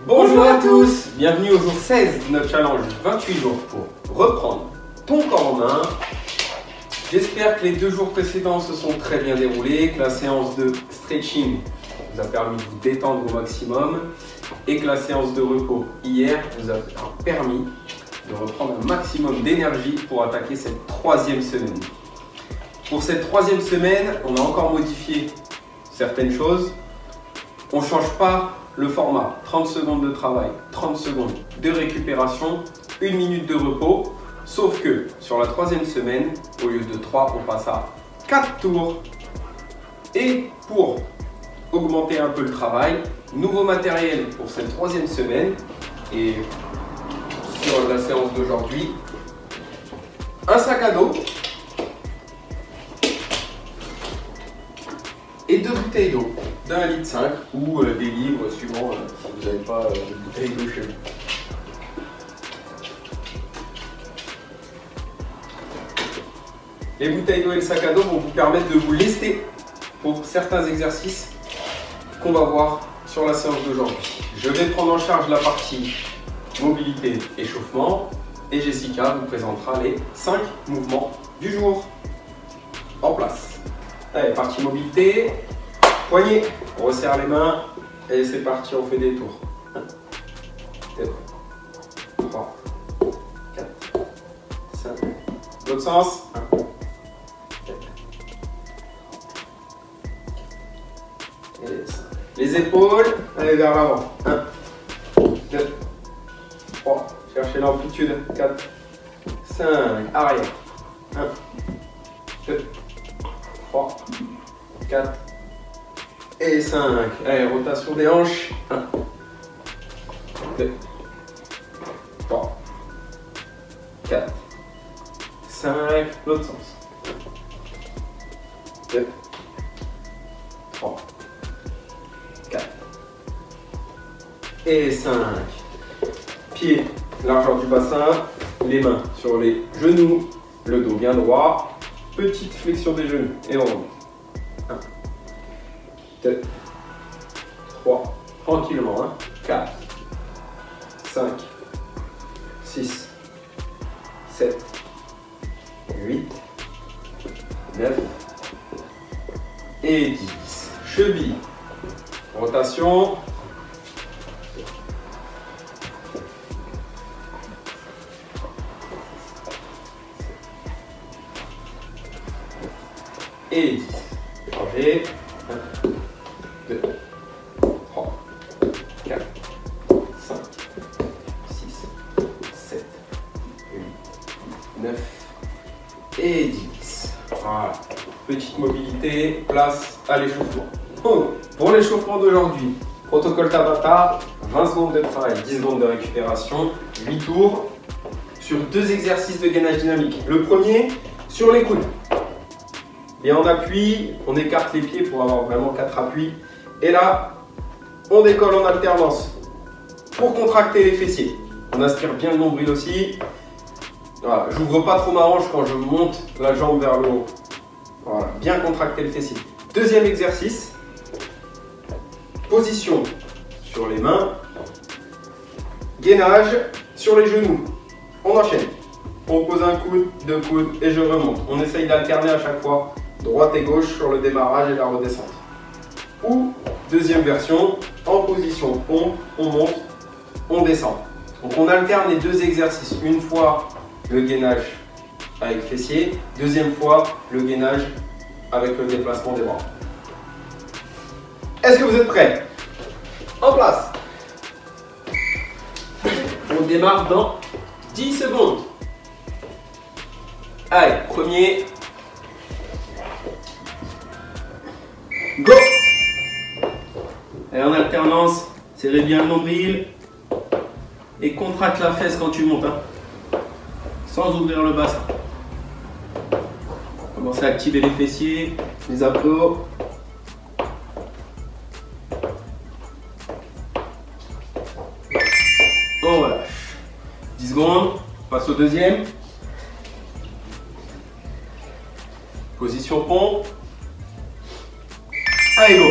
Bonjour à tous, bienvenue au jour 16 de notre challenge 28 jours pour reprendre ton corps en main. J'espère que les 2 jours précédents se sont très bien déroulés, que la séance de stretching vous a permis de vous détendre au maximum et que la séance de repos hier vous a permis de reprendre un maximum d'énergie pour attaquer cette 3e semaine. Pour cette 3e semaine, on a encore modifié certaines choses. On ne change pas le format, 30 secondes de travail, 30 secondes de récupération, 1 minute de repos. Sauf que sur la 3e semaine, au lieu de 3, on passe à 4 tours. Et pour augmenter un peu le travail, nouveau matériel pour cette 3e semaine. Et sur la séance d'aujourd'hui, un sac à dos et 2 bouteilles d'eau d'1,5 litre ou des livres suivant si vous n'avez pas de bouteille d'eau chez vous. Les bouteilles d'eau et le sac à dos vont vous permettre de vous lester pour certains exercices qu'on va voir sur la séance d'aujourd'hui. Je vais prendre en charge la partie mobilité échauffement et Jessica vous présentera les 5 mouvements du jour. En place. Allez, partie mobilité, poignet, on resserre les mains et c'est parti, on fait des tours. 1, 2, 3, 4, 5, l'autre sens, 1, 4, et 5. Les épaules, allez vers l'avant, 1, 2, 3, cherchez l'amplitude, 4, 5, arrière, 1, 2, 3, 4 et 5. Allez, rotation des hanches. 1, 2, 3, 4, 5. L'autre sens. 2, 3, 4 et 5. Pieds, largeur du bassin. Les mains sur les genoux. Le dos bien droit. Petite flexion des genoux et on remonte. 1, 2, 3, tranquillement. 4, 5, 6, 7, 8, 9 et 10. Cheville, rotation. Et 10. Changer. 1, 2, 3, 4, 5, 6, 7, 8, 9 et 10. Voilà. Petite mobilité, place à l'échauffement. Pour l'échauffement d'aujourd'hui, protocole Tabata, 20 secondes de travail, 10 secondes de récupération, 8 tours sur 2 exercices de gainage dynamique. Le premier, sur les coudes. Et en appui, on écarte les pieds pour avoir vraiment 4 appuis. Et là, on décolle en alternance pour contracter les fessiers. On aspire bien le nombril aussi. Voilà, j'ouvre pas trop ma hanche quand je monte la jambe vers le haut. Voilà, bien contracter le fessier. Deuxième exercice, position sur les mains, gainage sur les genoux. On enchaîne. On pose un coude, 2 coudes et je remonte. On essaye d'alterner à chaque fois. Droite et gauche sur le démarrage et la redescente. Ou, deuxième version, en position pompe, on monte, on descend. Donc on alterne les 2 exercices. Une fois le gainage avec fessier, deuxième fois le gainage avec le déplacement des bras. Est-ce que vous êtes prêts? En place. On démarre dans 10 secondes. Allez, premier. Go! Et en alternance, serrez bien le nombril et contracte la fesse quand tu montes, sans ouvrir le bassin. Commencez à activer les fessiers, les abdos. On relâche. 10 secondes, passe au deuxième. Position pompe. Allez, go.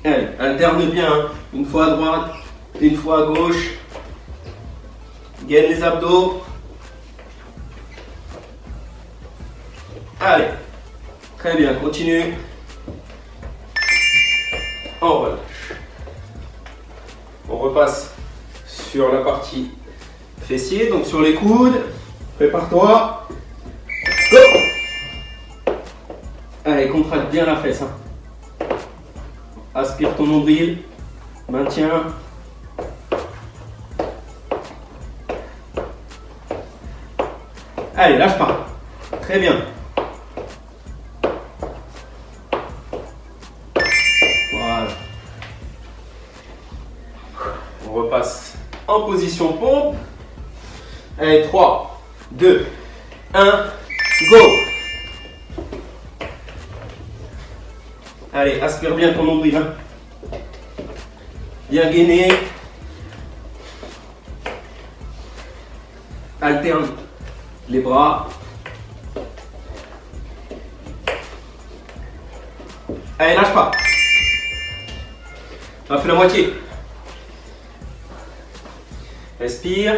Allez, alterne bien, hein. Une fois à droite, une fois à gauche. Gaine les abdos. Allez, très bien, continue. On relâche. On repasse sur la partie fessier, donc sur les coudes. Prépare-toi. Go! Allez, contracte bien la fesse. Hein. Aspire ton nombril. Maintiens. Allez, lâche pas. Très bien. Voilà. On repasse en position pompe. Allez, 3, 2, 1, go! Allez, aspire bien ton nombril. Hein. Bien gainé. Alterne les bras. Allez, lâche pas. On a fait la moitié. Respire.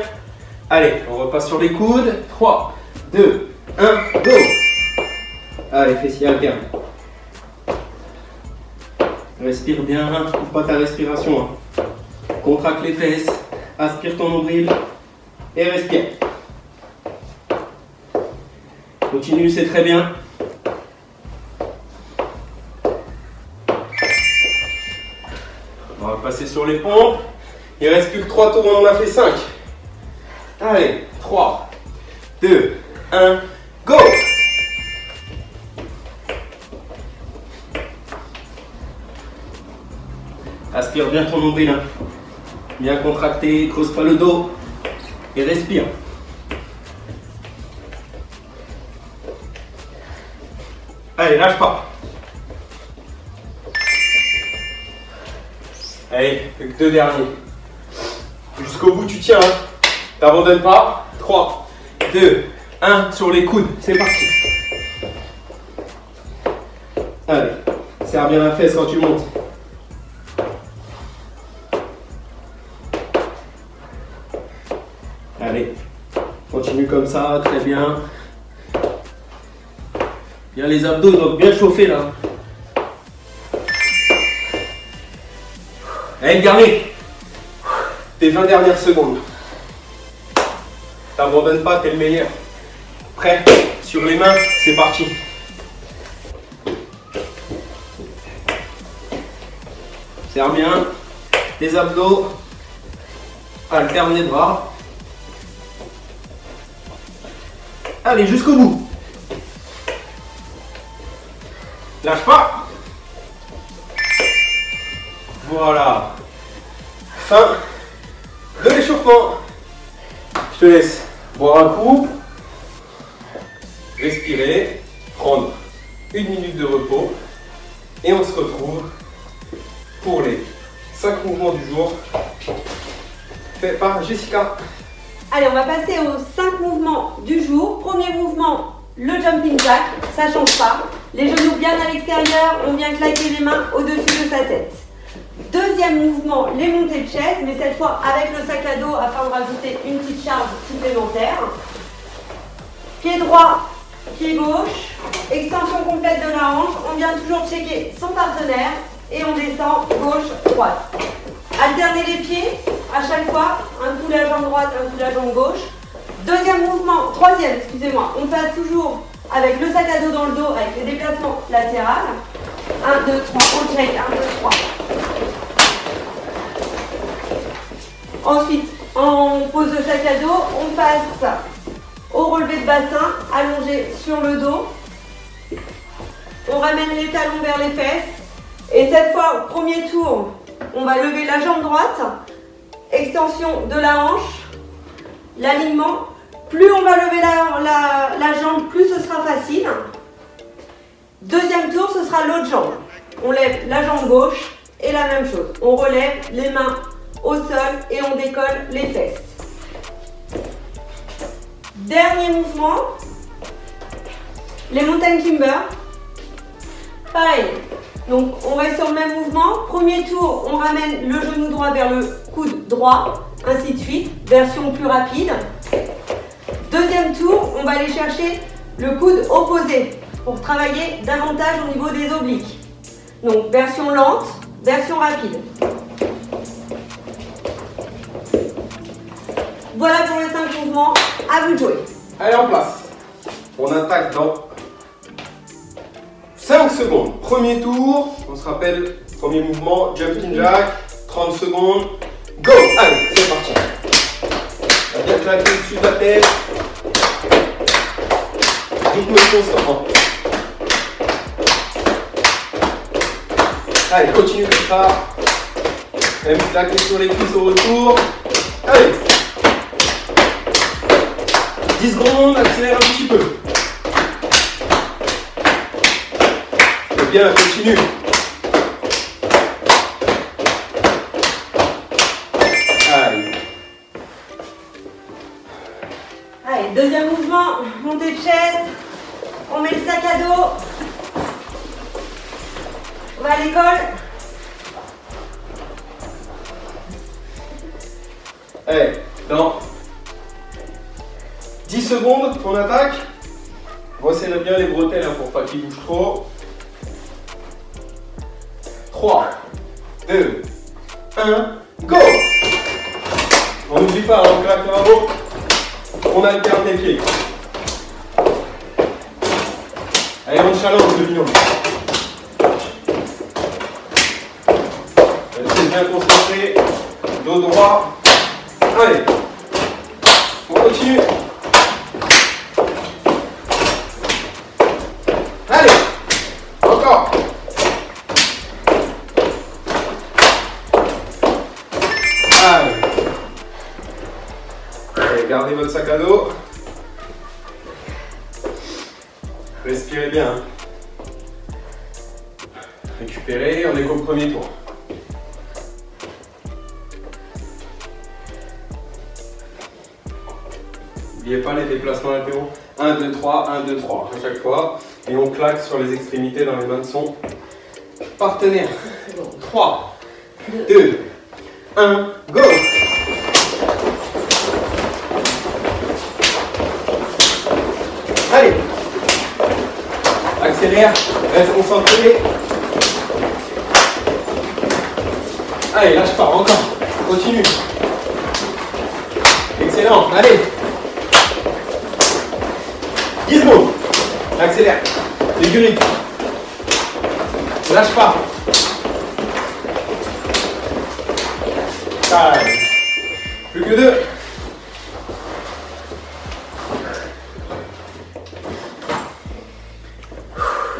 Allez, on repasse sur les coudes. 3, 2, 1, go! Allez, fessiers alterne. Respire bien, coupe pas ta respiration. Hein. Contracte les fesses, aspire ton nombril et respire. Continue, c'est très bien. On va passer sur les pompes. Il ne reste plus que 3 tours, on en a fait 5. Allez, 3, 2, 1, go! Aspire bien ton nombril, hein. Bien contracté, creuse pas le dos et respire. Allez, lâche pas. Allez, plus que 2 derniers. Jusqu'au bout, tu tiens. Hein. T'abandonnes pas. 3, 2, 1, sur les coudes. C'est parti. Allez, serre bien la fesse quand tu montes. Allez, continue comme ça, très bien. Bien les abdos doivent bien chauffer là. Allez, garder. Tes 20 dernières secondes. T'abandonnes pas, t'es le meilleur. Prêt? Sur les mains, c'est parti. Serre bien les abdos. Alterne les bras. Allez, jusqu'au bout. Lâche pas. Voilà. Fin de l'échauffement. Je te laisse boire un coup. Respirer. Prendre 1 minute de repos. Et on se retrouve pour les 5 mouvements du jour faits par Jessica. Allez, on va passer aux 5 mouvements du jour. Premier mouvement, le jumping jack, ça ne change pas. Les genoux bien à l'extérieur, on vient claquer les mains au-dessus de sa tête. Deuxième mouvement, les montées de chaise, mais cette fois avec le sac à dos afin de rajouter une petite charge supplémentaire. Pied droit, pied gauche, extension complète de la hanche. On vient toujours checker son partenaire et on descend gauche-droite. Alternez les pieds à chaque fois, un coup la jambe droite, un coup la jambe gauche. Troisième, excusez-moi, on passe toujours avec le sac à dos dans le dos avec les déplacements latérales. 1, 2, 3, on check, 1, 2, 3. Ensuite, on pose le sac à dos, on passe au relevé de bassin, allongé sur le dos. On ramène les talons vers les fesses. Et cette fois, au premier tour, on va lever la jambe droite, extension de la hanche, l'alignement. Plus on va lever la jambe, plus ce sera facile. Deuxième tour, ce sera l'autre jambe. On lève la jambe gauche et la même chose. On relève les mains au sol et on décolle les fesses. Dernier mouvement, les mountain climbers. Pareil, Donc on reste sur le même mouvement. Premier tour, on ramène le genou droit vers le coude droit, ainsi de suite, version plus rapide. Deuxième tour, on va aller chercher le coude opposé pour travailler davantage au niveau des obliques. Donc version lente, version rapide. Voilà pour les 5 mouvements, à vous de jouer. Allez, en place. On attaque dans 5 secondes. Premier tour, on se rappelle, premier mouvement, jumping jack, 30 secondes, go. Allez, c'est parti. On va bien claquer au-dessus de la tête. Rythme constant. Allez, continue comme ça. Même claquer sur les cuisses au retour. Allez. 10 secondes, accélère un petit peu. C'est bien, continue. Allez. Allez, deuxième mouvement, montée de chaise. On met le sac à dos. On va à l'école. Allez, dans 10 secondes, on attaque. Resserrez bien les bretelles hein, pour pas qu'ils bougent trop. 3, 2, 1, go. On n'oublie pas, on claque le bravo. On alterne les pieds. Allez, on challenge le binôme. Restez bien concentré. Dos droit. Allez. On continue. Allez. Encore. Allez. Allez, gardez votre sac à dos. Respirez bien. Récupérez, on est qu'au premier tour. N'oubliez pas les déplacements latéraux. 1, 2, 3, 1, 2, 3 à chaque fois. Et on claque sur les extrémités dans les mains de son partenaire. 3, 2, 1, go! Allez! Accélère, reste concentré. Allez, lâche pas, encore. Continue. Excellent, allez. 10 secondes. Accélère. Aiguille. Lâche pas. Allez. Plus que 2.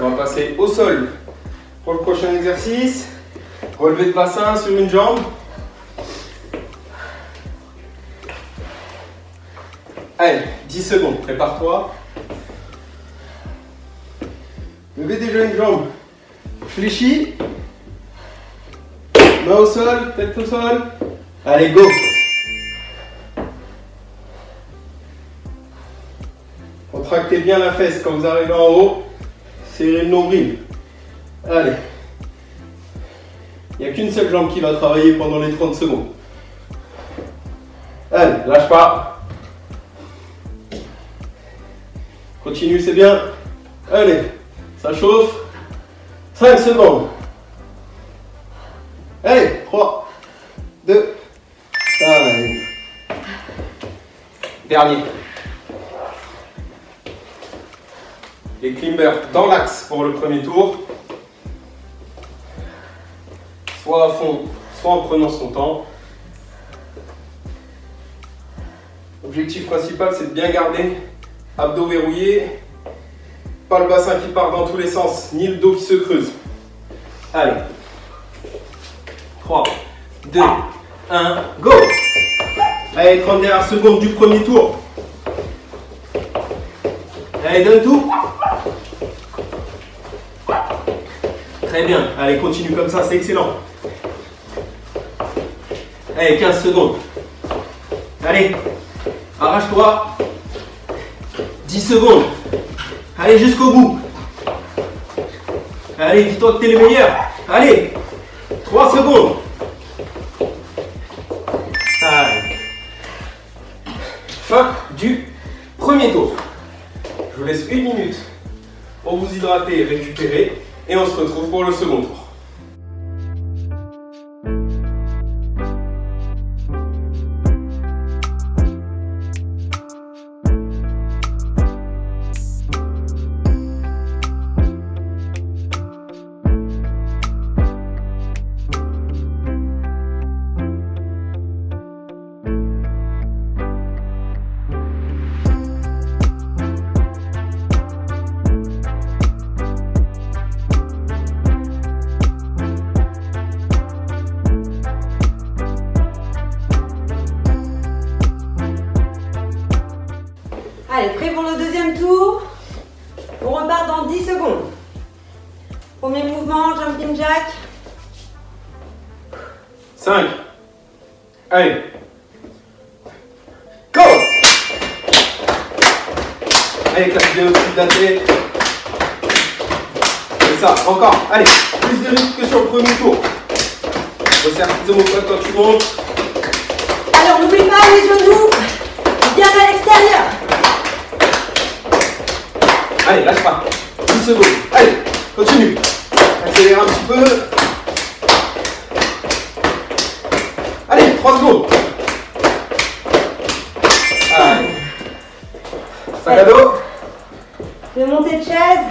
On va passer au sol pour le prochain exercice. Relevé de bassin sur une jambe. Allez, 10 secondes, prépare-toi. Levez déjà une jambe fléchie. Main au sol, tête au sol. Allez, go. Contractez bien la fesse quand vous arrivez en haut. Serrez le nombril. Allez. Il n'y a qu'une seule jambe qui va travailler pendant les 30 secondes. Allez, lâche pas. Continue, c'est bien. Allez, ça chauffe. 5 secondes. Allez, 3, 2, 1. Dernier. Les climbers dans l'axe pour le premier tour. Soit à fond, soit en prenant son temps. L'objectif principal, c'est de bien garder abdos verrouillés. Pas le bassin qui part dans tous les sens, ni le dos qui se creuse. Allez. 3, 2, 1, go! Allez, 30 dernières secondes du premier tour. Allez, donne tout. Très bien. Allez, continue comme ça, c'est excellent. Allez, 15 secondes. Allez, arrache-toi. 10 secondes. Allez, jusqu'au bout. Allez, dis-toi que t'es le meilleur. Allez, 3 secondes. Allez. Fin du premier tour. Je vous laisse 1 minute pour vous hydrater et récupérer. Et on se retrouve pour le second tour. Allez, prêt pour le deuxième tour. On repart dans 10 secondes. Premier mouvement, jumping jack. 5. Allez. Go. Allez, claque bien au-dessus de la tête. C'est ça, encore. Allez, plus de rythme que sur le premier tour. Resserre tes omoplates quand tu montes. Alors, n'oublie pas les genoux bien à l'extérieur. Allez, lâche pas. 10 secondes. Allez, continue. Accélère un petit peu. Allez, 3 secondes. Allez. Sac à dos. Je vais monter de chaise.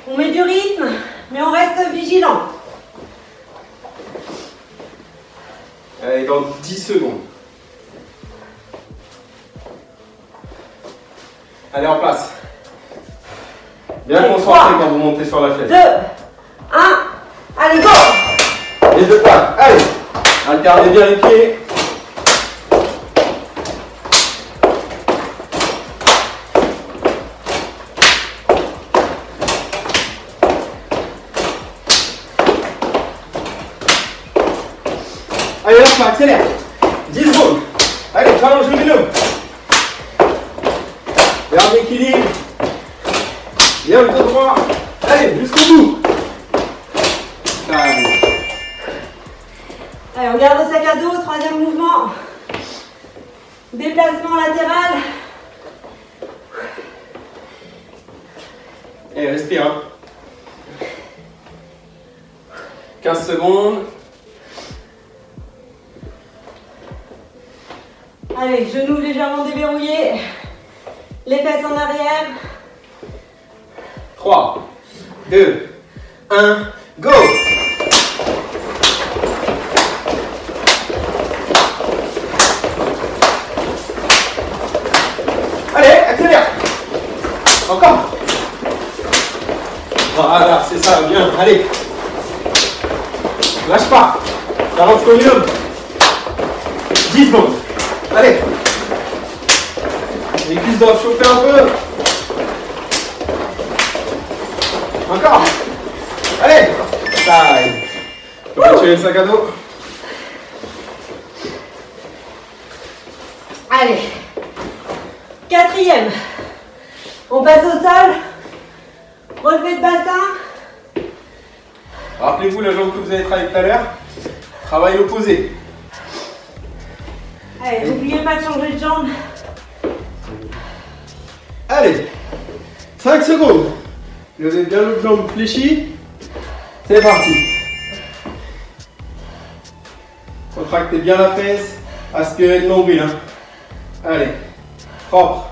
On met du rythme, mais on reste vigilant. Allez, dans 10 secondes. Allez, en place. Bien Allez, concentré 3, quand vous montez sur la chaise. 2, 1, allez, go! Les deux pas. Allez, alternez bien les pieds. Allez, lâche pas, accélère. 10 secondes. Allez, challenge le vélo. Garde l'équilibre. Bien le dos droit. Allez, jusqu'au bout. Allez. Allez, on garde le sac à dos, troisième mouvement. Déplacement latéral. Allez, respire. 15 secondes. Allez, genoux légèrement déverrouillés. Les fesses en arrière. 3, 2, 1, go! Allez, accélère! Encore! Voilà, c'est ça, bien, allez! Lâche pas! 40 secondes! 10 secondes! Allez! Les cuisses doivent chauffer un peu! Encore! Allez! Time! On va tirer le sac à dos. Allez. Quatrième. On passe au sol. Relevé de bassin. Rappelez-vous la jambe que vous avez travaillé tout à l'heure. Travail opposé. Allez, n'oubliez pas de changer de jambe. Allez! 5 secondes. Levez bien l'autre jambe fléchie. C'est parti. Contractez bien la fesse. Aspirez le nombril. Hein. Allez. Propre.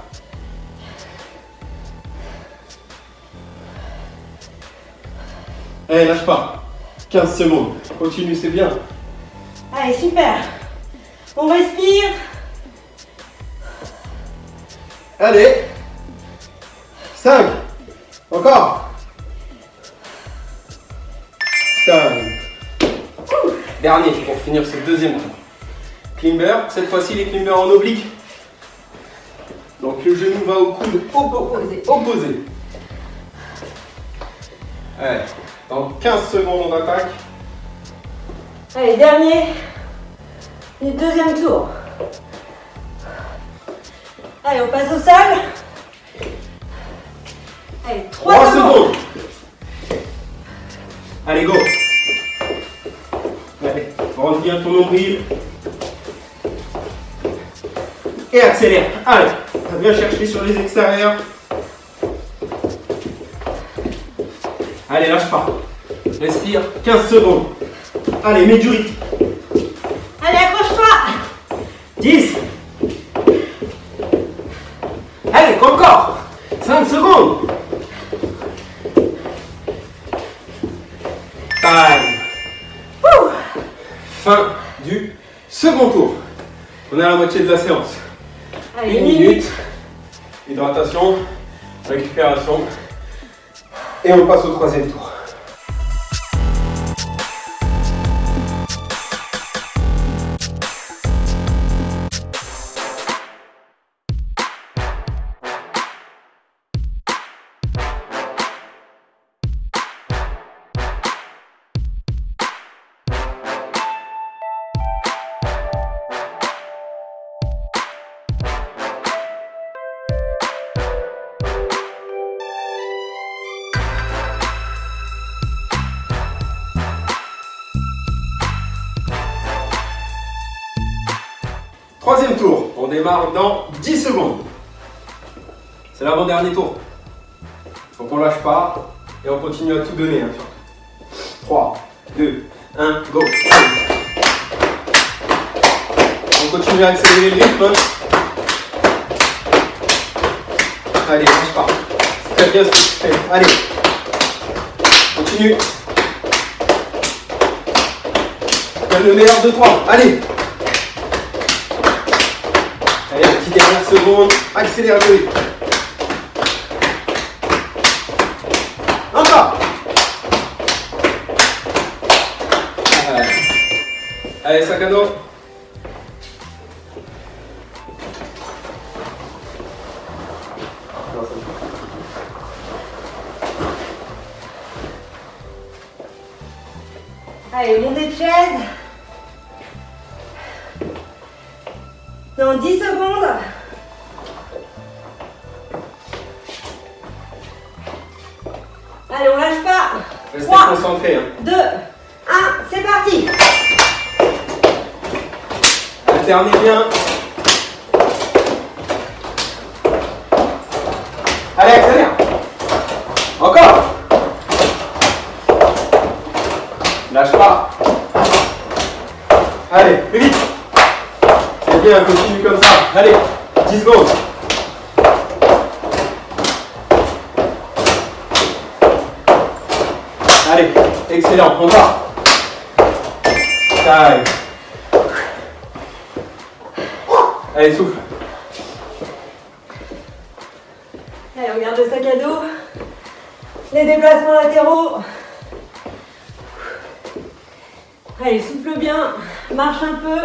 Allez, lâche pas. 15 secondes. Continue, c'est bien. Allez, super. On respire. Allez. 5. Encore. Time. Dernier pour finir ce deuxième tour. Climber, cette fois-ci les climbers en oblique. Donc le genou va au coude opposé. Allez, dans 15 secondes on attaque. Allez, dernier. Et deuxième tour. Allez, on passe au sol. Allez, 3 secondes. Allez, go. Allez, rentre bien ton nombril. Et accélère. Allez, viens chercher sur les extérieurs. Allez, lâche pas. Respire 15 secondes. Allez, mets du rythme. Allez, accroche-toi. 10. Allez, encore 5 secondes. Time. Fin du second tour. On est à la moitié de la séance. Allez, 1 minute. Hydratation, récupération. Et on passe au troisième tour. Troisième tour, on démarre dans 10 secondes. C'est l'avant-dernier tour. Donc on lâche pas et on continue à tout donner. 3, 2, 1, go. On continue à accélérer le rythme. Allez, lâche pas. C'est très bien ce que tu fais. Allez. Continue. Donne le meilleur de toi. Allez. Allez, la petite dernière seconde, accélère le rythme. Encore. Allez, sac à dos. Allez, montée de chaise. Dans 10 secondes. Allez, on lâche pas. Restez 3, concentrés. 2, 1, c'est parti. Alternez bien. Allez, accélère. Encore. Lâche pas. Allez, plus vite. C'est bien, continue comme ça. Allez, 10 secondes. Allez, excellent, on va. Time. Allez, souffle. Allez, on garde le sac à dos. Les déplacements latéraux. Allez, souffle bien. Marche un peu.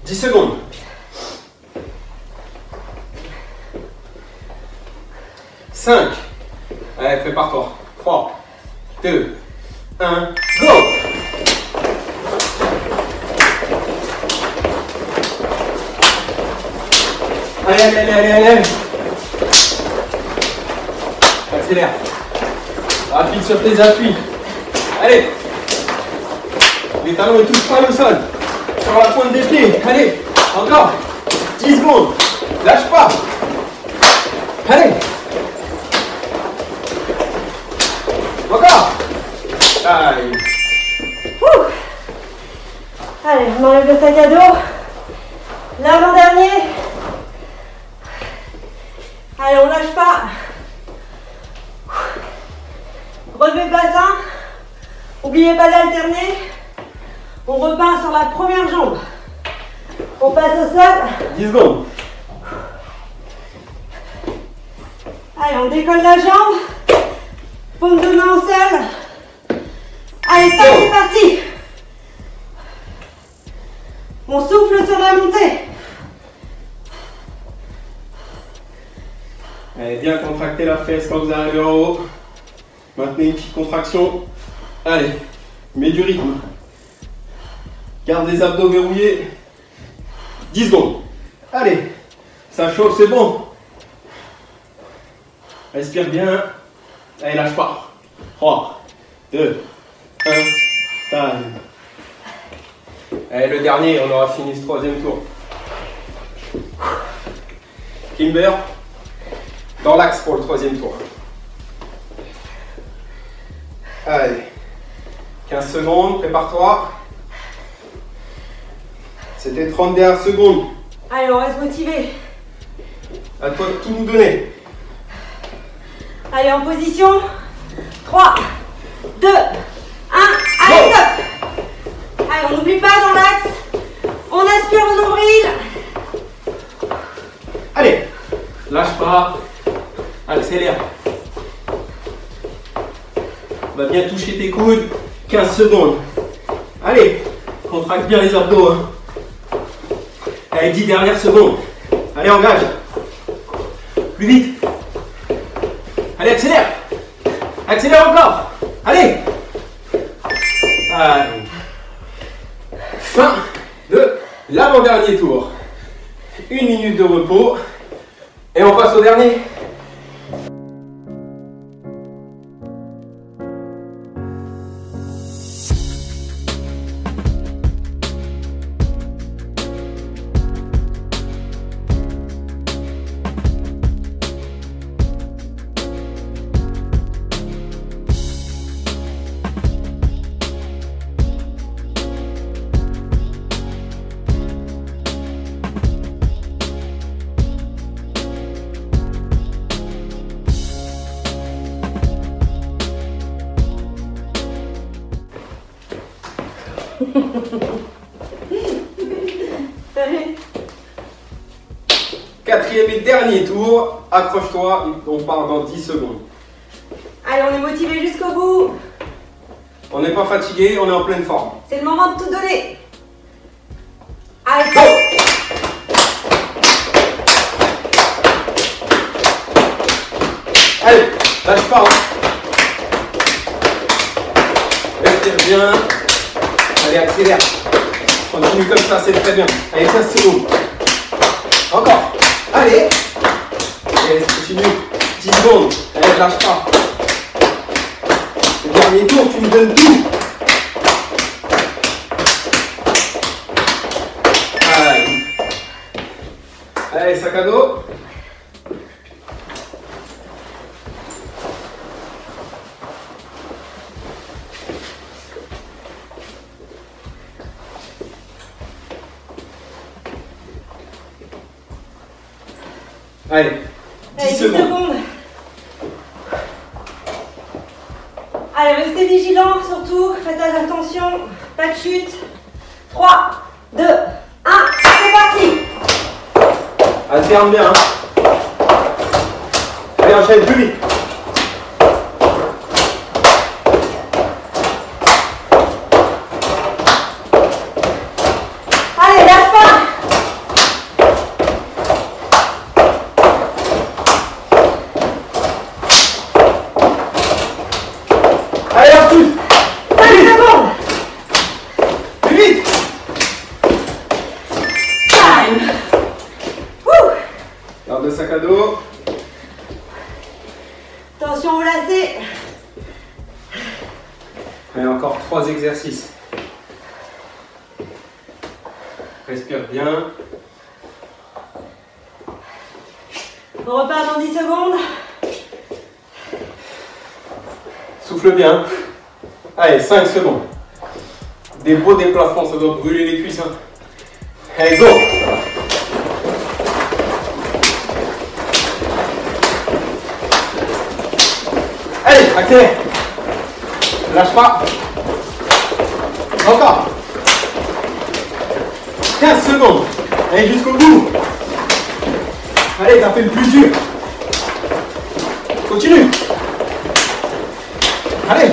10 secondes. 5. Allez, prépare-toi. 3, 2, 1, go! Allez, allez, allez, allez, allez. Accélère. Rapide sur tes appuis. Allez. Les talons ne touchent pas le sol. Sur la pointe des pieds. Allez. Encore. 10 secondes. Lâche pas. Allez. Encore. Allez. Allez, on enlève le sac à dos. L'avant-dernier. Allez, on lâche pas. Relevez le bassin. N'oubliez pas d'alterner. On repart sur la première jambe. On passe au sol. 10 secondes. Allez, on décolle la jambe. Paume de main au sol. Allez, c'est parti. On souffle sur la montée. Allez, bien contracter la fesse quand vous arrivez en haut. Maintenez une petite contraction. Allez, mets du rythme. Garde les abdos verrouillés. 10 secondes. Allez, ça chauffe, c'est bon. Respire bien. Allez, lâche pas. 3, 2, 1, time. Allez, le dernier, on aura fini ce troisième tour. Kimber, dans l'axe pour le troisième tour. Allez, 15 secondes, prépare-toi. C'était 30 dernières secondes. Allez, on reste motivé. À toi de tout nous donner. Allez, en position. 3, 2, 1. Allez, stop. Allez, on n'oublie pas dans l'axe. On aspire le nombril. Allez, lâche pas. Accélère. On va bien toucher tes coudes. 15 secondes. Allez, contracte bien les abdos. Hein. Allez, 10 dernières secondes. Allez, engage. Plus vite. Allez, accélère. Accélère encore. Allez. Allez. Fin de l'avant-dernier tour. 1 minute de repos. Et on passe au dernier. Quatrième et dernier tour, accroche-toi, on part dans 10 secondes. Allez, on est motivé jusqu'au bout. On n'est pas fatigué, on est en pleine forme. C'est le moment de tout donner. Allez, go. Allez, lâche pas. Respire bien. Allez, accélère. Continue comme ça, c'est très bien. Allez, 15 secondes. Encore. Allez. Allez, continue. 10 secondes. Allez, lâche pas. Le dernier tour, tu me donnes tout. Allez. Allez, sac à dos. Allez, 10 secondes. Allez, restez vigilants surtout, faites attention, pas de chute. 3, 2, 1, c'est parti. Alterne bien. Hein. Allez, enchaîne plus vite. Allez, lâche pas. Allez, en plus. 5 secondes. Plus vite. Time. Wouh. Garde le sac à dos. Attention au lacet. Et encore 3 exercices. Respire bien. On repart dans 10 secondes. Souffle bien. Allez, 5 secondes. Des beaux déplacements, ça doit brûler les cuisses. Hein. Allez, go. Allez, accélère. Lâche pas. Encore. 15 secondes. Allez, jusqu'au bout. Allez, t'as fait le plus dur. Continue. Allez.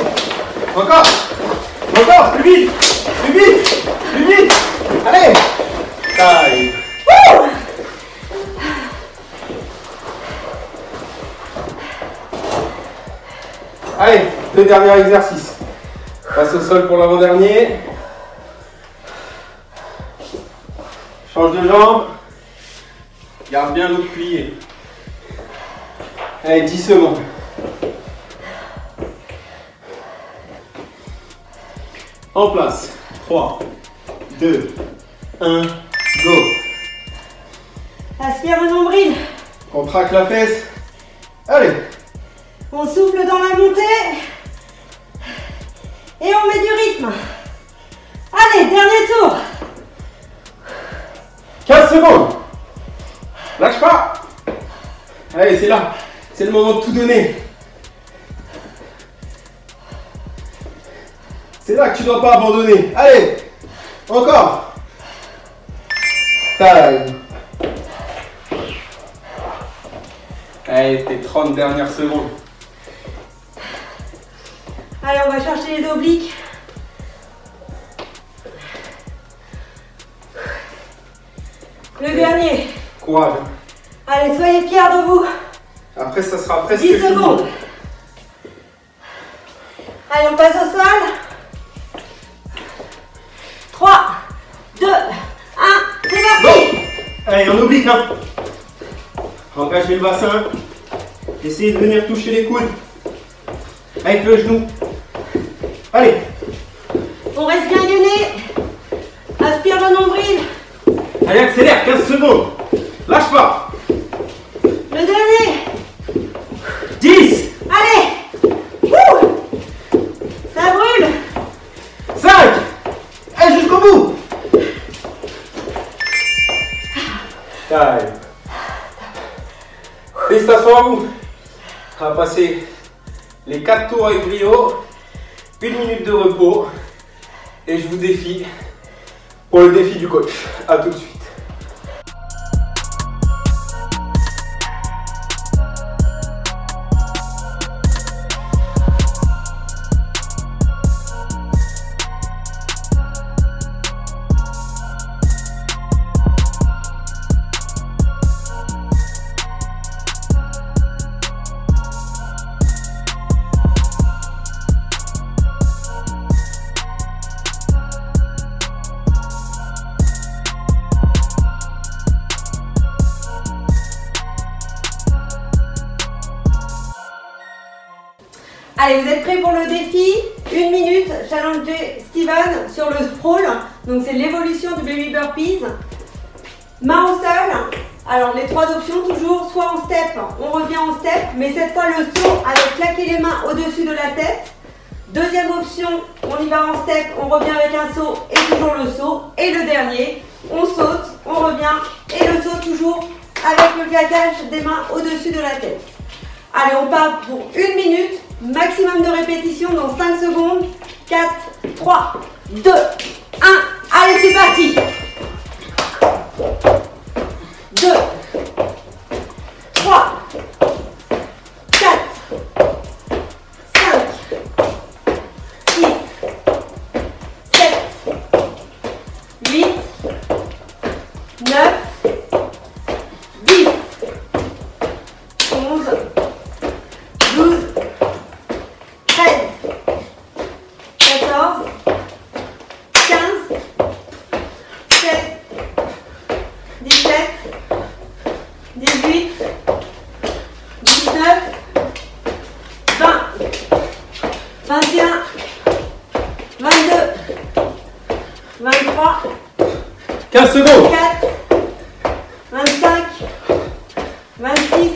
Encore. Encore. Plus vite. Plus vite. Plus vite. Allez. Time. Allez, 2 derniers exercices. Passe au sol pour l'avant-dernier. Change de jambe. Garde bien l'autre plié. Allez, 10 secondes. En place. 3, 2, 1, go. Aspire le nombril. Contracte la fesse. Allez. On souffle dans la montée. Et on met du rythme. Allez, dernier tour. 15 secondes. Lâche pas. Allez, c'est là. C'est le moment de tout donner. C'est là que tu dois pas abandonner. Allez. Encore. Time. Allez, tes 30 dernières secondes. Allez, on va chercher les obliques. Le dernier. Courage. Allez, soyez fiers de vous. Après, ça sera presque 10 secondes. fini. Allez, on passe au sol. 3, 2, 1, c'est parti. Allez, on oblique, hein. Engagez le bassin. Essayez de venir toucher les coudes. Avec le genou. Allez. On reste bien gainé. Aspire le nombril. Allez, accélère, 15 secondes. Lâche pas. Le dernier. 10. Allez. Wouh. Ça brûle. 5. Allez, jusqu'au bout. Time. Félicitations à vous. On va passer les 4 tours avec brio. 1 minute de repos. Et je vous défie pour le défi du coach. A tout de suite. Allez, vous êtes prêts pour le défi? 1 minute, challenger Steven sur le sprawl. Donc c'est l'évolution du baby burpees. Main au sol. Alors les 3 options toujours, soit en step, on revient en step, mais cette fois le saut avec claquer les mains au-dessus de la tête. Deuxième option, on y va en step, on revient avec un saut et toujours le saut. Et le dernier, on saute, on revient et le saut toujours avec le claquage des mains au-dessus de la tête. Allez, on part pour 1 minute, maximum de répétitions dans 5 secondes. 4, 3, 2, 1. Allez, c'est parti. 2, 3, 4, 5, 6, 7, 8, 9, 10, 11, 12, 13, 14, 15, 16, 17, 18, 19, 20, 21, 22, 23, 15 secondes. 4, 25, 26,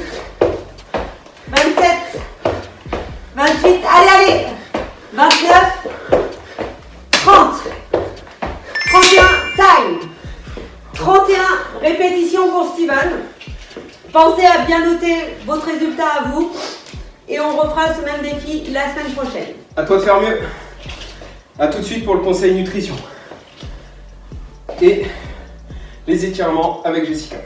27, 28, allez, 29, 30, 31, time. 31 répétitions pour Steven. Pensez à bien noter votre résultat à vous et on refera ce même défi la semaine prochaine. À toi de faire mieux. A tout de suite pour le conseil nutrition. Et les étirements avec Jessica.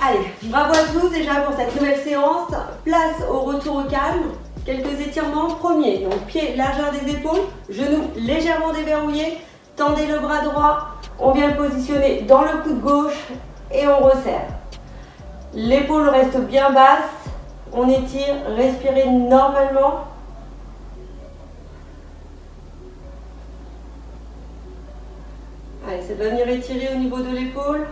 Allez, bravo à tous déjà pour cette nouvelle séance. Place au retour au calme. Quelques étirements. Premier, donc pied, largeur des épaules, genoux légèrement déverrouillés. Tendez le bras droit. On vient le positionner dans le coude gauche et on resserre. L'épaule reste bien basse. On étire, respirez normalement. Allez, ça va venir étirer au niveau de l'épaule.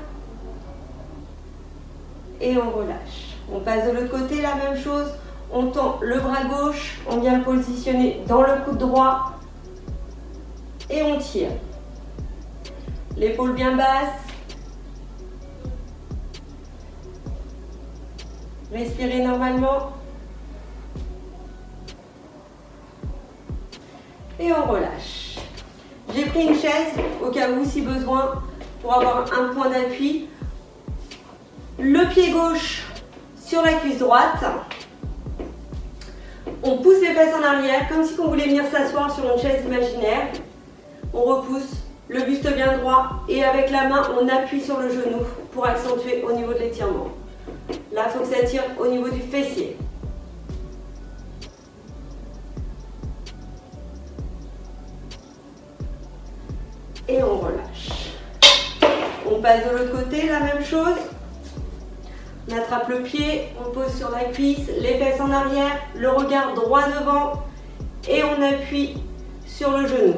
et on relâche. On passe de l'autre côté, la même chose. On tend le bras gauche, on vient le positionner dans le coude droit et on tire. L'épaule bien basse. Respirez normalement. Et on relâche. J'ai pris une chaise au cas où si besoin pour avoir un point d'appui. Le pied gauche sur la cuisse droite. On pousse les fesses en arrière comme si on voulait venir s'asseoir sur une chaise imaginaire. On repousse le buste bien droit et avec la main on appuie sur le genou pour accentuer au niveau de l'étirement. Là, il faut que ça tire au niveau du fessier. Et on relâche. On passe de l'autre côté, la même chose. On attrape le pied, on pose sur la cuisse, les fesses en arrière, le regard droit devant et on appuie sur le genou.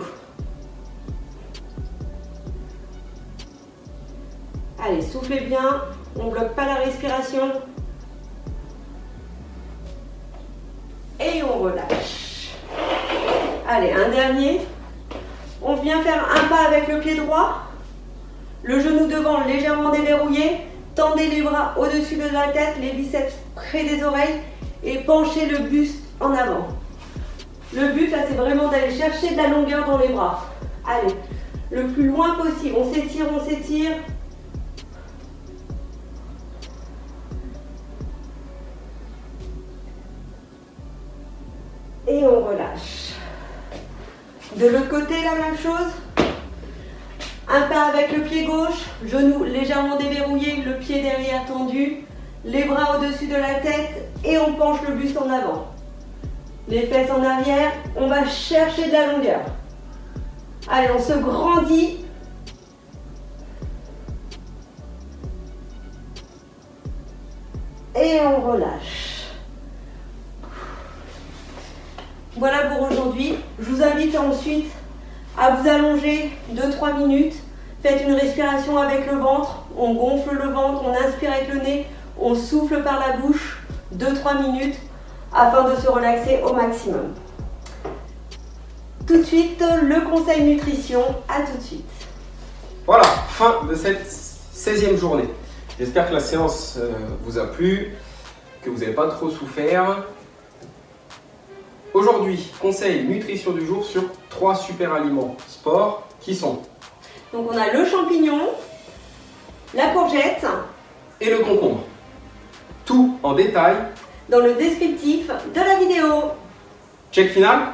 Allez, soufflez bien, on ne bloque pas la respiration. Et on relâche. Allez, un dernier. On vient faire un pas avec le pied droit. Le genou devant légèrement déverrouillé. Tendez les bras au-dessus de la tête, les biceps près des oreilles et penchez le buste en avant. Le but, là, c'est vraiment d'aller chercher de la longueur dans les bras. Allez, le plus loin possible. On s'étire, on s'étire. Et on relâche. De l'autre côté, la même chose. Un pas avec le pied gauche, genou légèrement déverrouillé, le pied derrière tendu, les bras au-dessus de la tête et on penche le buste en avant. Les fesses en arrière, on va chercher de la longueur. Allez, on se grandit. Et on relâche. Voilà pour aujourd'hui. Je vous invite ensuite à vous allonger 2-3 minutes. Faites une respiration avec le ventre. On gonfle le ventre, on inspire avec le nez, on souffle par la bouche 2-3 minutes afin de se relaxer au maximum. Tout de suite, le conseil nutrition. À tout de suite. Voilà, fin de cette 16e journée. J'espère que la séance vous a plu, que vous n'avez pas trop souffert. Aujourd'hui, conseil nutrition du jour sur 3 super aliments sport qui sont. Donc on a le champignon, la courgette et le concombre. Tout en détail dans le descriptif de la vidéo. Check final.